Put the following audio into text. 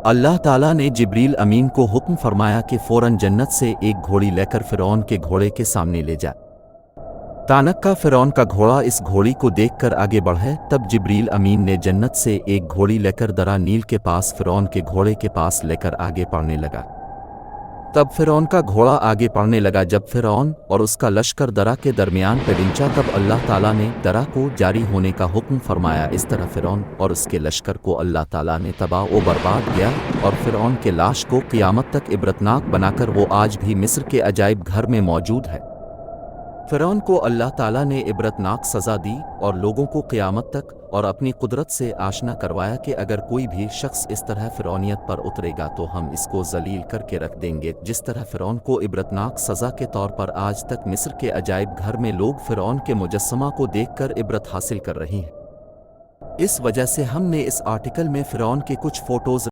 अल्लाह ताला ने जिब्रील अमीन को हुक्म फरमाया कि फ़ौरन जन्नत से एक घोड़ी लेकर फ़िरौन के घोड़े के सामने ले जा। तानक का फ़िरौन का घोड़ा इस घोड़ी को देखकर आगे बढ़े। तब जिब्रील अमीन ने जन्नत से एक घोड़ी लेकर दरा नील के पास फ़िरौन के घोड़े के पास लेकर आगे बढ़ने लगा। तब फ़िरौन का घोड़ा आगे बढ़ने लगा। जब फ़िरौन और उसका लश्कर दरा के दरमियान पहुंचा तब अल्लाह ताला ने दरा को जारी होने का हुक्म फरमाया। इस तरह फ़िरौन और उसके लश्कर को अल्लाह ताला ने तबाह व बर्बाद किया और फ़िरौन के लाश को क़यामत तक इबरतनाक बनाकर वो आज भी मिस्र के अजायब घर में मौजूद है। फ़िरौन को अल्लाह ताला ने इबरतनाक सज़ा दी और लोगों को क़यामत तक और अपनी कुदरत से आशना करवाया कि अगर कोई भी शख्स इस तरह फ़िरौनियत पर उतरेगा तो हम इसको ज़लील करके रख देंगे। जिस तरह फ़िरौन को इबरतनाक सज़ा के तौर पर आज तक मिस्र के अजायब घर में लोग फ़िरौन के मुजस्समा को देखकर इबरत हासिल कर रही हैं। इस वजह से हमने इस आर्टिकल में फ़िरौन के कुछ फ़ोटोज़